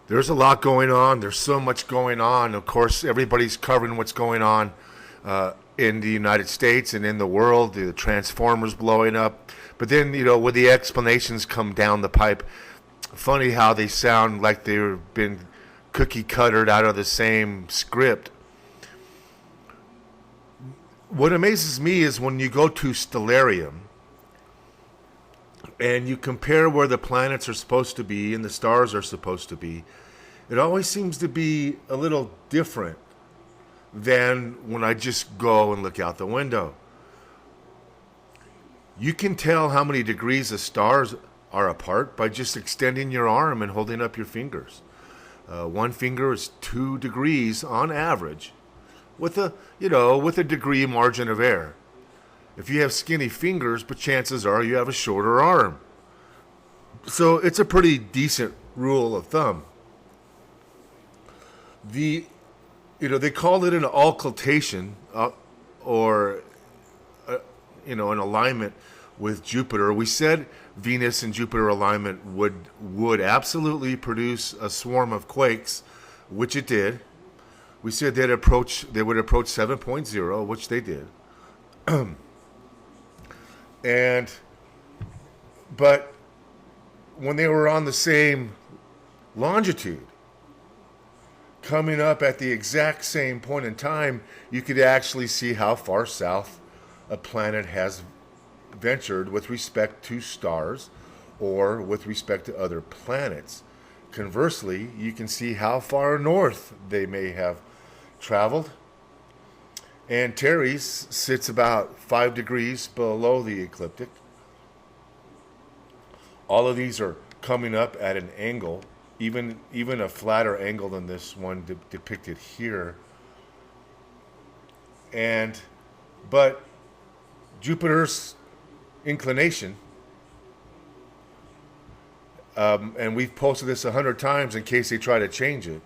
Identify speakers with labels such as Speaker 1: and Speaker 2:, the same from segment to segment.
Speaker 1: There's a lot going on. There's so much going on. Of course, everybody's covering what's going on in the United States and in the world. The Transformers blowing up. But then, when the explanations come down the pipe, funny how they sound like they've been cookie cuttered out of the same script. What amazes me is when you go to Stellarium and you compare where the planets are supposed to be and the stars are supposed to be, it always seems to be a little different than when I just go and look out the window. You can tell how many degrees the stars are apart by just extending your arm and holding up your fingers. One finger is 2 degrees on average, with a degree margin of error. If you have skinny fingers, but chances are you have a shorter arm. So it's a pretty decent rule of thumb. They call it an occultation, or an alignment with Jupiter. We said Venus and Jupiter alignment would absolutely produce a swarm of quakes, which it did. We said they would approach 7.0, which they did. But when they were on the same longitude, coming up at the exact same point in time, you could actually see how far south a planet has ventured with respect to stars or with respect to other planets. Conversely, you can see how far north they may have traveled. Antares sits about 5 degrees below the ecliptic. All of these are coming up at an angle, even a flatter angle than this one depicted here. But Jupiter's inclination, and we've posted this 100 times in case they try to change it,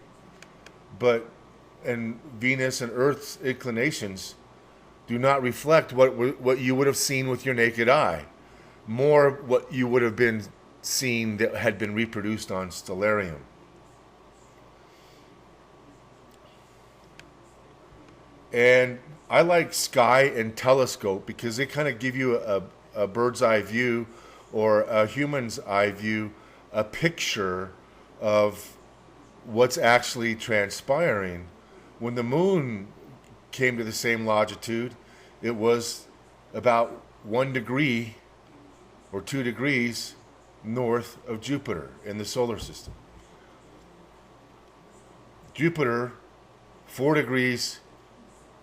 Speaker 1: and Venus and Earth's inclinations do not reflect what you would have seen with your naked eye. More what you would have been seen that had been reproduced on Stellarium. And I like Sky and Telescope because they kind of give you a bird's eye view or a human's eye view, a picture of what's actually transpiring. When the moon came to the same longitude, it was about 1 degree or 2 degrees north of Jupiter in the solar system. Jupiter, 4 degrees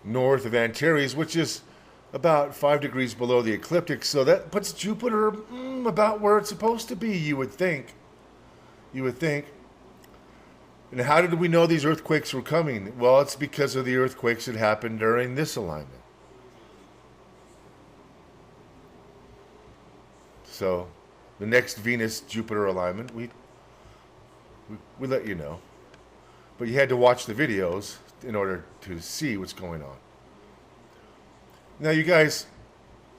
Speaker 1: north of Antares, which is about 5 degrees below the ecliptic. So that puts Jupiter about where it's supposed to be, you would think. And how did we know these earthquakes were coming? Well, it's because of the earthquakes that happened during this alignment. So the next Venus-Jupiter alignment, we let you know. But you had to watch the videos in order to see what's going on. Now, you guys,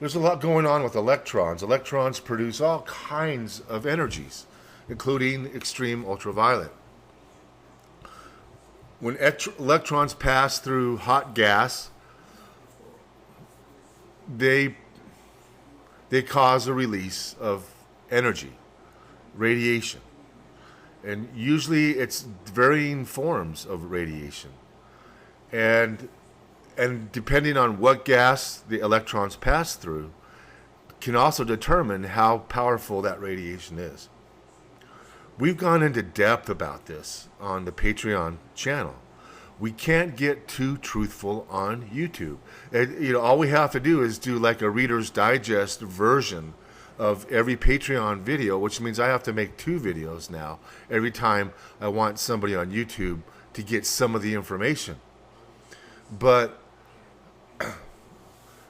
Speaker 1: there's a lot going on with electrons. Electrons produce all kinds of energies, including extreme ultraviolet. When electrons pass through hot gas, they cause a release of energy, radiation. And usually it's varying forms of radiation. And depending on what gas the electrons pass through, can also determine how powerful that radiation is. We've gone into depth about this on the Patreon channel. We can't get too truthful on YouTube. All we have to do is do like a Reader's Digest version of every Patreon video, which means I have to make 2 videos now every time I want somebody on YouTube to get some of the information. But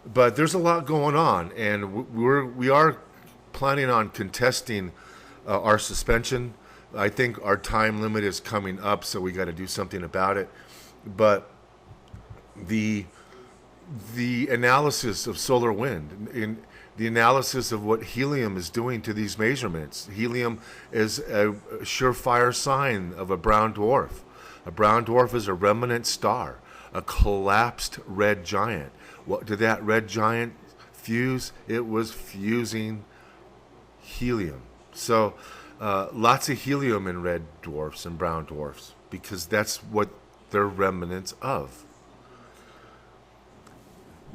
Speaker 1: there's a lot going on, and we are planning on contesting our suspension. I think our time limit is coming up, so we got to do something about it. But the analysis of solar wind, the analysis of what helium is doing to these measurements. Helium is a surefire sign of a brown dwarf. A brown dwarf is a remnant star, a collapsed red giant. What did that red giant fuse? It was fusing helium. So lots of helium in red dwarfs and brown dwarfs because that's what they're remnants of.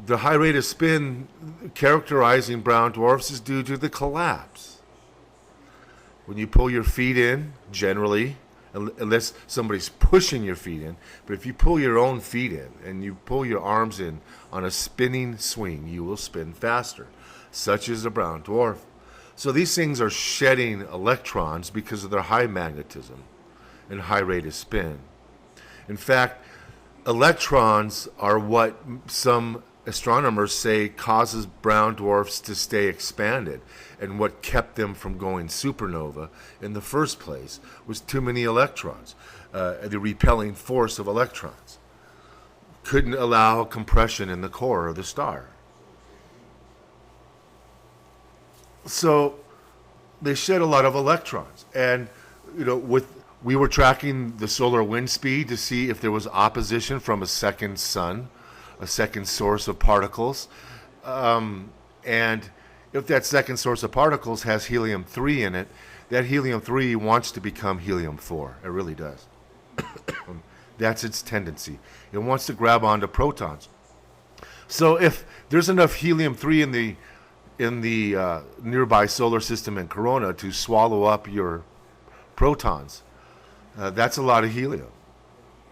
Speaker 1: The high rate of spin characterizing brown dwarfs is due to the collapse. When you pull your feet in, generally, unless somebody's pushing your feet in, but if you pull your own feet in and you pull your arms in on a spinning swing, you will spin faster, such as a brown dwarf. So these things are shedding electrons because of their high magnetism and high rate of spin. In fact, electrons are what some astronomers say causes brown dwarfs to stay expanded, and what kept them from going supernova in the first place was too many electrons. The repelling force of electrons couldn't allow compression in the core of the star. So they shed a lot of electrons, and we were tracking the solar wind speed to see if there was opposition from a second sun, a second source of particles. And if that second source of particles has helium-3 in it, that helium-3 wants to become helium-4. It really does. That's its tendency. It wants to grab onto protons. So if there's enough helium-3 in the nearby solar system in Corona to swallow up your protons, that's a lot of helium.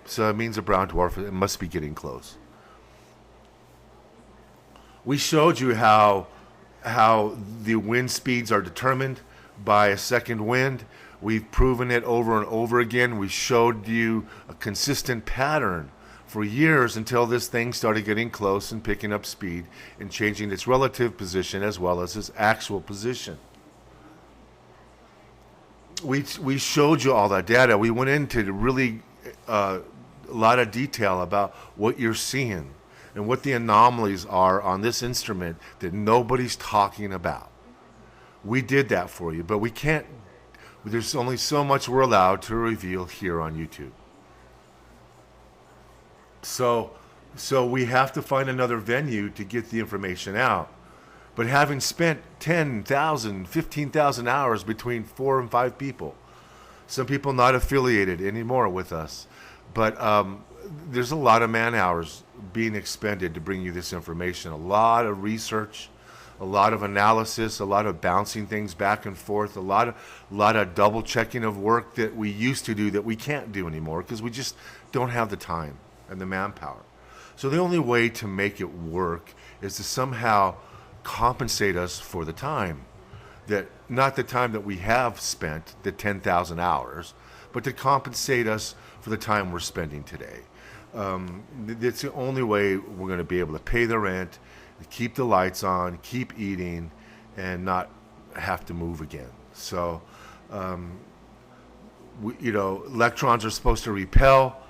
Speaker 1: So it means a brown dwarf, it must be getting close. We showed you how the wind speeds are determined by a second wind. We've proven it over and over again. We showed you a consistent pattern for years until this thing started getting close and picking up speed and changing its relative position as well as its actual position. We showed you all that data. We went into really a lot of detail about what you're seeing and what the anomalies are on this instrument that nobody's talking about. We did that for you, but we can't. There's only so much we're allowed to reveal here on YouTube. So we have to find another venue to get the information out. But having spent 10,000, 15,000 hours between 4 and 5 people, some people not affiliated anymore with us, but there's a lot of man hours being expended to bring you this information. A lot of research, a lot of analysis, a lot of bouncing things back and forth, a lot of double checking of work that we used to do that we can't do anymore because we just don't have the time and the manpower. So the only way to make it work is to somehow compensate us for the time, that not the time that we have spent, the 10,000 hours, but to compensate us for the time we're spending today. It's the only way we're going to be able to pay the rent, keep the lights on, keep eating, and not have to move again. So, electrons are supposed to repel.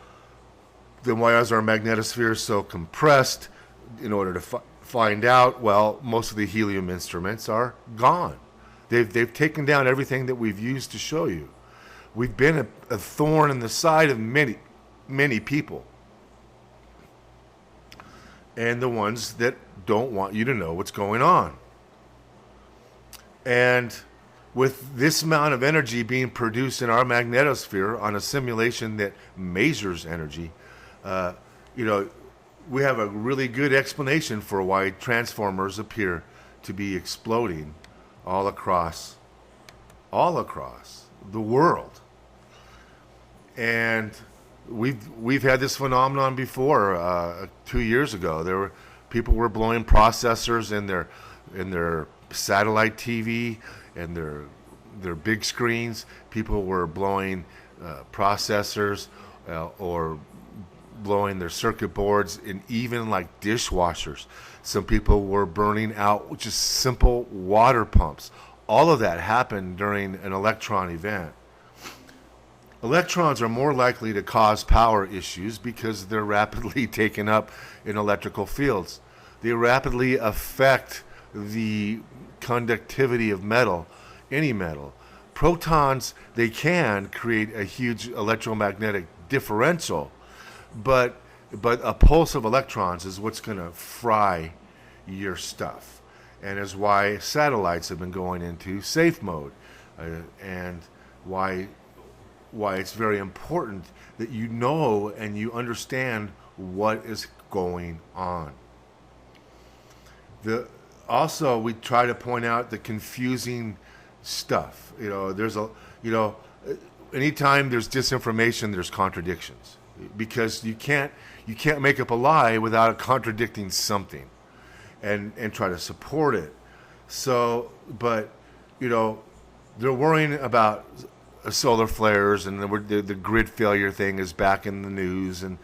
Speaker 1: Then why is our magnetosphere so compressed? In order to find out, well, most of the helium instruments are gone. They've taken down everything that we've used to show you. We've been a thorn in the side of many, many people. And the ones that don't want you to know what's going on. And with this amount of energy being produced in our magnetosphere on a simulation that measures energy, we have a really good explanation for why transformers appear to be exploding all across the world. And we've had this phenomenon before. 2 years ago, people were blowing processors in their satellite TV and their big screens. People were blowing processors or blowing their circuit boards, and even like dishwashers. Some people were burning out just simple water pumps. All of that happened during an electron event. Electrons are more likely to cause power issues because they're rapidly taken up in electrical fields. They rapidly affect the conductivity of metal, any metal. Protons, they can create a huge electromagnetic differential, but a pulse of electrons is what's going to fry your stuff, and is why satellites have been going into safe mode, and why it's very important that you know and you understand what is going on. Also, we try to point out the confusing stuff. Anytime there's disinformation, there's contradictions, because you can't make up a lie without contradicting something, and try to support it. So, but they're worrying about solar flares, and the grid failure thing is back in the news, and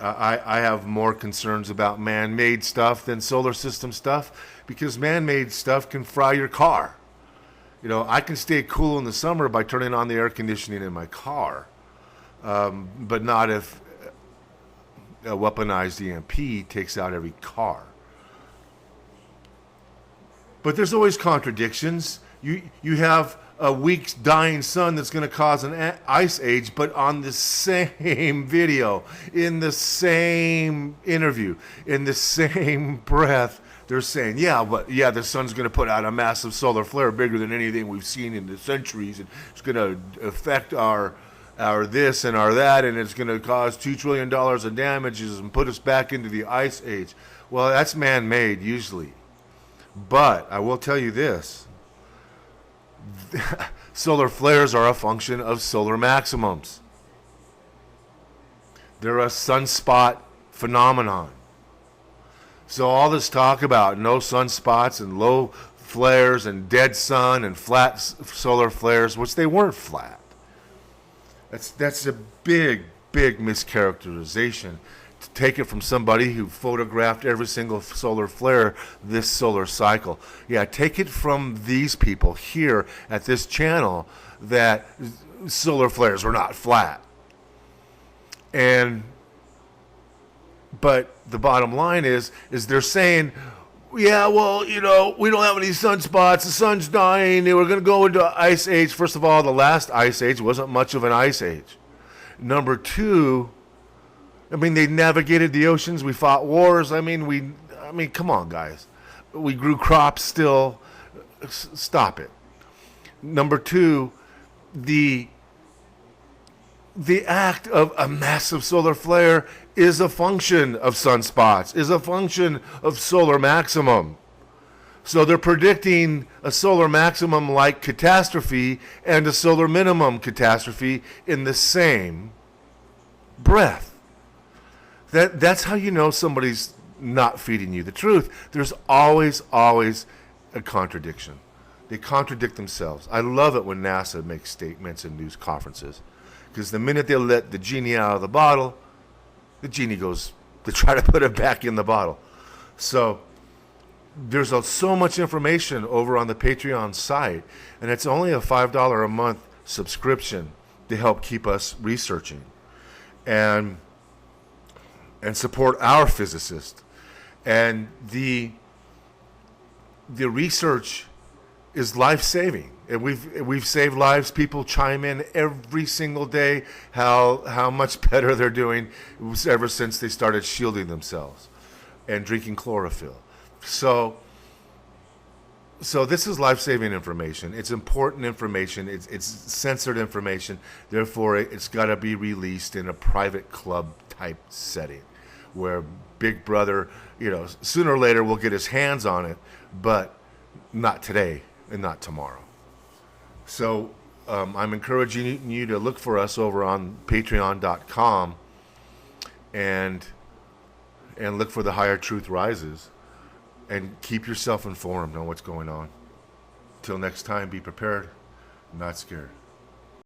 Speaker 1: I have more concerns about man-made stuff than solar system stuff, because man-made stuff can fry your car. I can stay cool in the summer by turning on the air conditioning in my car, but not if a weaponized EMP takes out every car. But there's always contradictions. You have a week's dying sun that's going to cause an ice age, but on the same video, in the same interview, in the same breath, they're saying, the sun's going to put out a massive solar flare bigger than anything we've seen in the centuries, and it's going to affect our this and our that, and it's going to cause $2 trillion of damages and put us back into the ice age. Well, that's man-made usually. But I will tell you this. Solar flares are a function of solar maximums. They're a sunspot phenomenon. So all this talk about no sunspots and low flares and dead sun and flat solar flares, which they weren't flat. That's a big mischaracterization. To take it from somebody who photographed every single solar flare this solar cycle. Yeah, take it from these people here at this channel that solar flares were not flat. But the bottom line is they're saying, yeah, well, we don't have any sunspots. The sun's dying. We're going to go into ice age. First of all, the last ice age wasn't much of an ice age. Number two, they navigated the oceans. We fought wars. Come on, guys. We grew crops still. Stop it. Number two, the act of a massive solar flare is a function of sunspots, is a function of solar maximum. So they're predicting a solar maximum like catastrophe and a solar minimum catastrophe in the same breath. That's how you know somebody's not feeding you the truth. There's always a contradiction. They contradict themselves. I love it when NASA makes statements in news conferences, because the minute they let the genie out of the bottle, the genie goes to try to put it back in the bottle. So there's so much information over on the Patreon site, and it's only a $5 a month subscription to help keep us researching and support our physicists. And the research is life-saving, and we've saved lives. People chime in every single day how much better they're doing ever since they started shielding themselves and drinking chlorophyll. So this is life-saving information. It's important information. It's censored information. Therefore, it's got to be released in a private club type setting, where Big Brother, sooner or later will get his hands on it, but not today and not tomorrow. So I'm encouraging you to look for us over on patreon.com and look for The Higher Truth Rises, and keep yourself informed on what's going on. Till next time, be prepared, not scared.